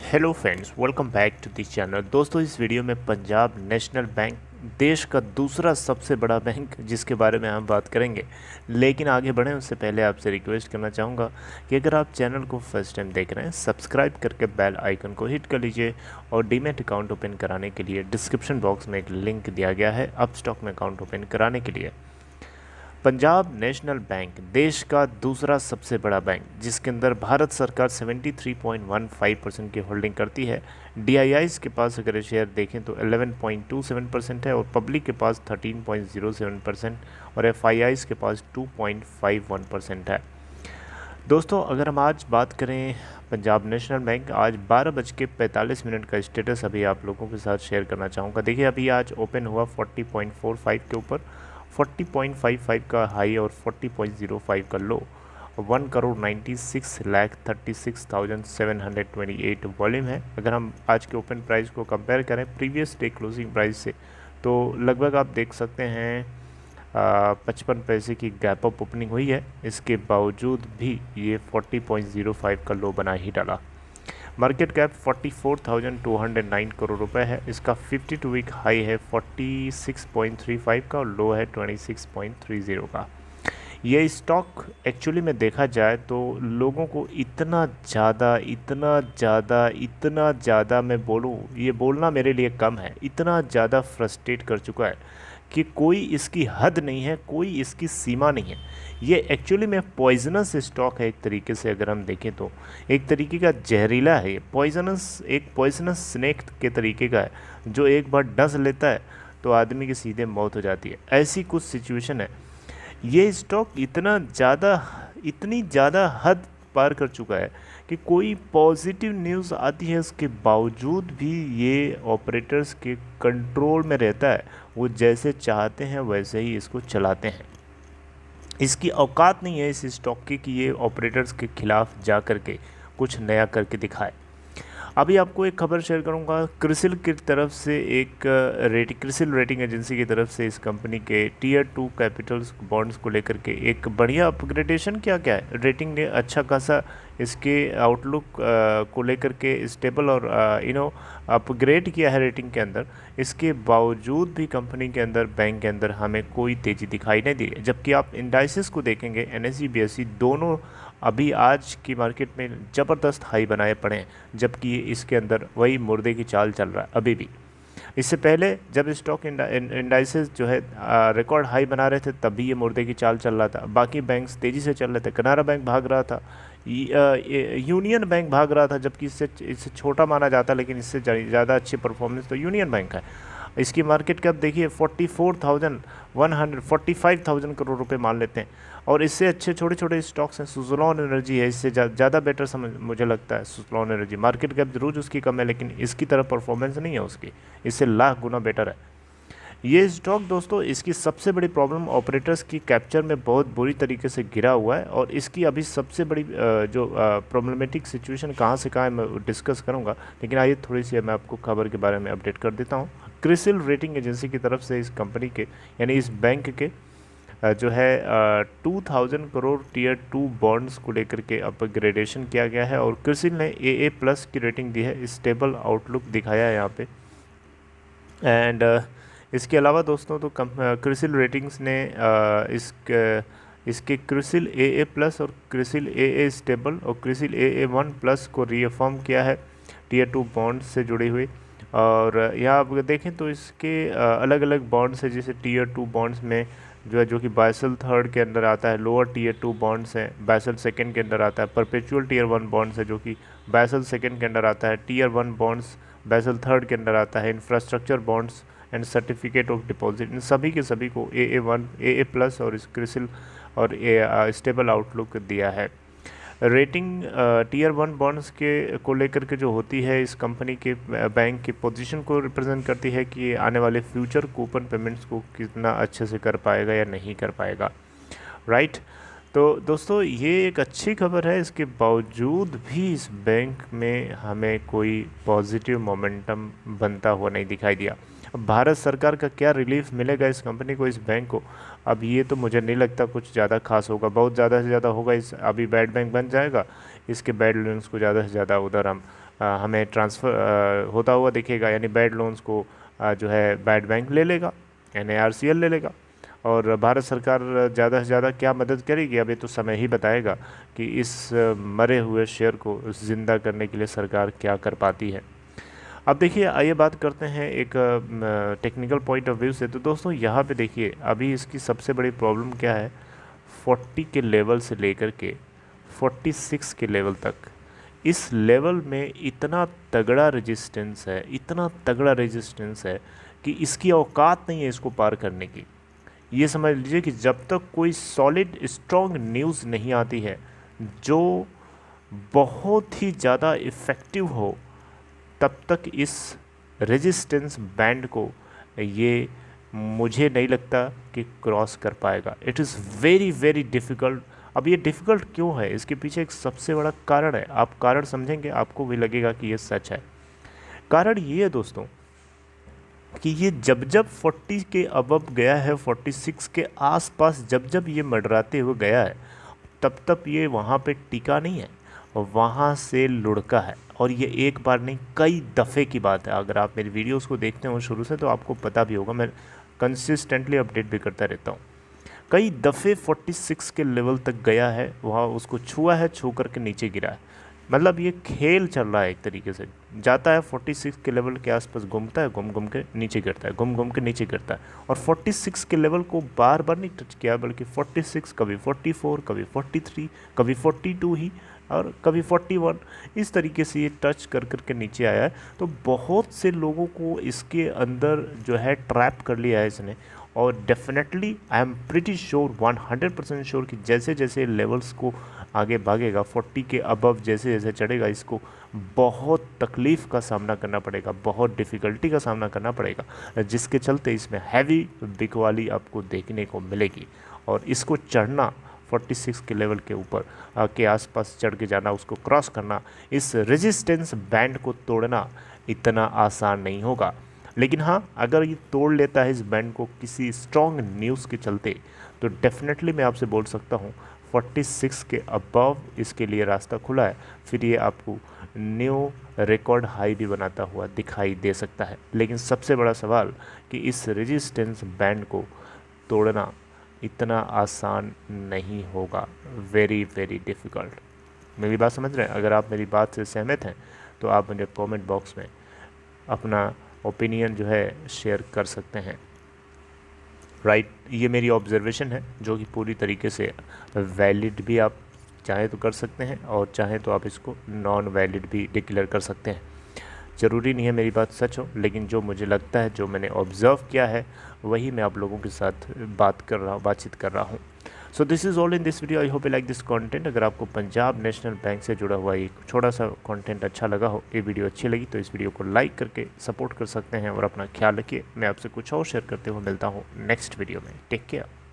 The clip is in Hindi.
Hello friends, welcome back to this channel. दोस्तों, इस वीडियो में पंजाब नेशनल बैंक देश का दूसरा सबसे बड़ा बैंक जिसके बारे में हम बात करेंगे। लेकिन आगे बढ़ें उससे पहले आपसे रिक्वेस्ट करना चाहूँगा कि अगर आप चैनल को फर्स्ट टाइम देख रहे हैं, सब्सक्राइब करके बेल आइकन को हिट कर लीजिए। और डीमैट अकाउंट ओपन कराने के लिए डिस्क्रिप्शन बॉक्स में एक लिंक दिया गया है अपस्टॉक में अकाउंट ओपन कराने के लिए। पंजाब नेशनल बैंक देश का दूसरा सबसे बड़ा बैंक, जिसके अंदर भारत सरकार 73.15% की होल्डिंग करती है। डीआईआईस के पास अगर शेयर देखें तो 11.27% है और पब्लिक के पास 13.07% और एफआईआईस के पास 2.51% है। दोस्तों, अगर हम आज बात करें पंजाब नेशनल बैंक, आज 12:45 का स्टेटस अभी आप लोगों के साथ शेयर करना चाहूँगा। देखिए, अभी आज ओपन हुआ 40.45 के ऊपर, 40.55 का हाई और 40.05 का लो। 1,36,36,728 वॉल्यूम है। अगर हम आज के ओपन प्राइस को कंपेयर करें प्रीवियस डे क्लोजिंग प्राइस से, तो लगभग आप देख सकते हैं 55 पैसे की गैप अप ओपनिंग हुई है। इसके बावजूद भी ये 40.05 का लो बना ही डाला। मार्केट कैप 44,209 करोड़ रुपए है। इसका 52 वीक हाई है 46.35 का और लो है 26.30 का। ये स्टॉक एक्चुअली में देखा जाए तो लोगों को इतना ज़्यादा मैं बोलूँ, ये बोलना मेरे लिए कम है, इतना ज़्यादा फ्रस्ट्रेट कर चुका है कि कोई इसकी हद नहीं है, कोई इसकी सीमा नहीं है। ये एक्चुअली में पॉइजनस स्टॉक है। एक तरीके से अगर हम देखें तो एक तरीके का जहरीला है। ये एक पॉइजनस स्नेक के तरीके का है, जो एक बार डस लेता है तो आदमी की सीधे मौत हो जाती है। ऐसी कुछ सिचुएशन है। ये स्टॉक इतनी ज़्यादा हद पार कर चुका है कि कोई पॉजिटिव न्यूज़ आती है उसके बावजूद भी ये ऑपरेटर्स के कंट्रोल में रहता है। वो जैसे चाहते हैं वैसे ही इसको चलाते हैं। इसकी औकात नहीं है इस स्टॉक की कि ये ऑपरेटर्स के खिलाफ जा कर के कुछ नया करके दिखाए। अभी आपको एक खबर शेयर करूंगा। क्रिसिल की तरफ से क्रिसिल रेटिंग एजेंसी की तरफ से इस कंपनी के टीयर 2 कैपिटल्स बॉन्ड्स को लेकर के एक बढ़िया अपग्रेडेशन किया गया है। रेटिंग ने अच्छा खासा इसके आउटलुक को लेकर के स्टेबल और अपग्रेड किया है रेटिंग के अंदर। इसके बावजूद भी कंपनी के अंदर, बैंक के अंदर हमें कोई तेज़ी दिखाई नहीं दी। जबकि आप इंडाइसेस को देखेंगे, एनएसई बीएसई दोनों अभी आज की मार्केट में ज़बरदस्त हाई बनाए पड़े हैं, जबकि इसके अंदर वही मुर्दे की चाल चल रहा है अभी भी। इससे पहले जब स्टॉक इंडाइसेस जो है रिकॉर्ड हाई बना रहे थे, तब भी ये मुर्दे की चाल चल रहा था। बाकी बैंक्स तेज़ी से चल रहे थे। कनारा बैंक भाग रहा था, यूनियन बैंक भाग रहा था, जबकि इससे छोटा माना जाता, लेकिन इससे ज़्यादा अच्छी परफॉर्मेंस तो यूनियन बैंक है। इसकी मार्केट कैप देखिए 45,000 करोड़ रुपए मान लेते हैं। और इससे अच्छे छोटे छोटे स्टॉक्स हैं। सुज़लोन एनर्जी है, इससे ज़्यादा बेटर मुझे लगता है। सुज़लोन एनर्जी मार्केट कैप जरूर उसकी कम है, लेकिन इसकी तरह परफॉर्मेंस नहीं है उसकी, इससे लाख गुना बेटर है ये स्टॉक। दोस्तों, इसकी सबसे बड़ी प्रॉब्लम ऑपरेटर्स की कैप्चर में बहुत बुरी तरीके से गिरा हुआ है। और इसकी अभी सबसे बड़ी जो प्रॉब्लमेटिक सिचुएशन कहाँ से कहाँ है मैं डिस्कस करूँगा। लेकिन आइए थोड़ी सी मैं आपको खबर के बारे में अपडेट कर देता हूँ। क्रिसिल रेटिंग एजेंसी की तरफ से इस कंपनी के, यानी इस बैंक के जो है 2000 करोड़ टीयर 2 बॉन्ड्स को लेकर के अपग्रेडेशन किया गया है। और क्रिसिल ने AA+ की रेटिंग दी है, स्टेबल आउटलुक दिखाया है यहाँ पे। एंड इसके अलावा दोस्तों, तो क्रिसिल रेटिंग्स ने इसके क्रिसिल AA+ और क्रिसिल AA स्टेबल और क्रिसिल AA1+ को रीअफर्म किया है टीयर 2 बॉन्ड से जुड़ी हुई। और यहाँ आप देखें तो इसके अलग अलग बॉन्ड्स है, जैसे टीयर 2 बॉन्ड्स में जो कि बाइसल 3 के अंदर आता है। लोअर टीयर 2 बॉन्ड्स हैं, बाइसल 2 के अंदर आता है। परपेचुअल टीयर 1 बॉन्ड्स है, जो कि बाइसल 2 के अंदर आता है। टीयर 1 बॉन्ड्स बाइसल 3 के अंदर आता है। Infrastructure bonds and certificate of deposit, इन सभी के सभी को AA1 AA+ और इस क्रिसिल और स्टेबल आउटलुक दिया है। रेटिंग टीयर 1 बॉन्ड्स के को लेकर के जो होती है, इस कंपनी के बैंक की पोजीशन को रिप्रेजेंट करती है कि आने वाले फ्यूचर कूपन पेमेंट्स को कितना अच्छे से कर पाएगा या नहीं कर पाएगा, राइट। तो दोस्तों, ये एक अच्छी खबर है। इसके बावजूद भी इस बैंक में हमें कोई पॉजिटिव मोमेंटम बनता हुआ नहीं दिखाई दिया। अब भारत सरकार का क्या रिलीफ मिलेगा इस कंपनी को, इस बैंक को, अब ये तो मुझे नहीं लगता कुछ ज़्यादा खास होगा। बहुत ज़्यादा से ज़्यादा होगा, इस अभी बैड बैंक बन जाएगा, इसके बैड लोन्स को ज़्यादा से ज़्यादा उधर हम हमें ट्रांसफ़र होता हुआ दिखेगा, यानी बैड लोन्स को जो है बैड बैंक ले लेगा, NARCL ले लेगा। और भारत सरकार ज़्यादा से ज़्यादा क्या मदद करेगी, अब ये तो समय ही बताएगा कि इस मरे हुए शेयर को ज़िंदा करने के लिए सरकार क्या कर पाती है। अब देखिए, आइए बात करते हैं एक टेक्निकल पॉइंट ऑफ व्यू से। तो दोस्तों यहाँ पे देखिए, अभी इसकी सबसे बड़ी प्रॉब्लम क्या है, 40 के लेवल से लेकर के 46 के लेवल तक, इस लेवल में इतना तगड़ा रेजिस्टेंस है, इतना तगड़ा रेजिस्टेंस है कि इसकी औकात नहीं है इसको पार करने की। ये समझ लीजिए कि जब तक कोई सॉलिड स्ट्रॉन्ग न्यूज़ नहीं आती है जो बहुत ही ज़्यादा इफ़ेक्टिव हो, तब तक इस रेजिस्टेंस बैंड को ये मुझे नहीं लगता कि क्रॉस कर पाएगा। It is very very difficult. अब ये डिफ़िकल्ट क्यों है, इसके पीछे एक सबसे बड़ा कारण है। आप कारण समझेंगे आपको भी लगेगा कि ये सच है। कारण ये है दोस्तों कि ये जब जब 40 के अबव गया है, 46 के आसपास जब जब ये मंडराते हुए गया है, तब तब ये वहाँ पे टिका नहीं है, वहाँ से लुढ़का है। और ये एक बार नहीं, कई दफ़े की बात है। अगर आप मेरी वीडियोस को देखते हो शुरू से तो आपको पता भी होगा, मैं कंसिस्टेंटली अपडेट भी करता रहता हूँ। कई दफ़े 46 के लेवल तक गया है, वहाँ उसको छुआ है, छू करके नीचे गिरा है। मतलब ये खेल चल रहा है एक तरीके से, जाता है 46 के लेवल के आसपास, घूमता है, घूम घूम के नीचे गिरता है, घूम घूम के नीचे गिरता है। और 46 के लेवल को बार बार नहीं टच किया, बल्कि 46, कभी 44, कभी 43, कभी 42 ही, और कभी 41, इस तरीके से ये टच कर कर के नीचे आया है। तो बहुत से लोगों को इसके अंदर जो है ट्रैप कर लिया है इसने। और definitely I am pretty sure, 100% sure कि जैसे जैसे लेवल्स को आगे भागेगा, 40 के अबव जैसे जैसे चढ़ेगा, इसको बहुत तकलीफ़ का सामना करना पड़ेगा, बहुत डिफ़िकल्टी का सामना करना पड़ेगा, जिसके चलते इसमें हैवी बिकवाली आपको देखने को मिलेगी। और इसको चढ़ना, 46 के लेवल के ऊपर के आसपास चढ़ के जाना, उसको क्रॉस करना, इस रेजिस्टेंस बैंड को तोड़ना इतना आसान नहीं होगा। लेकिन हाँ, अगर ये तोड़ लेता है इस बैंड को किसी स्ट्रॉन्ग न्यूज़ के चलते, तो डेफिनेटली मैं आपसे बोल सकता हूँ 46 के अबव इसके लिए रास्ता खुला है। फिर ये आपको न्यू रिकॉर्ड हाई भी बनाता हुआ दिखाई दे सकता है। लेकिन सबसे बड़ा सवाल कि इस रेजिस्टेंस बैंड को तोड़ना इतना आसान नहीं होगा, वेरी वेरी डिफ़िकल्ट। मेरी बात समझ रहे हैं? अगर आप मेरी बात से सहमत हैं तो आप मुझे कमेंट बॉक्स में अपना ओपिनियन जो है शेयर कर सकते हैं। राइट, ये मेरी ऑब्जर्वेशन है जो कि पूरी तरीके से वैलिड भी आप चाहें तो कर सकते हैं, और चाहें तो आप इसको नॉन वैलिड भी डिक्लेयर कर सकते हैं। ज़रूरी नहीं है मेरी बात सच हो, लेकिन जो मुझे लगता है, जो मैंने ऑब्ज़र्व किया है, वही मैं आप लोगों के साथ बातचीत कर रहा हूँ। So this is all in this video. I hope you like this content. अगर आपको पंजाब नेशनल बैंक से जुड़ा हुआ एक छोटा सा कंटेंट अच्छा लगा हो, ये वीडियो अच्छी लगी, तो इस वीडियो को लाइक करके सपोर्ट कर सकते हैं। और अपना ख्याल रखिए। मैं आपसे कुछ और शेयर करते हुए मिलता हूँ नेक्स्ट वीडियो में। Take care.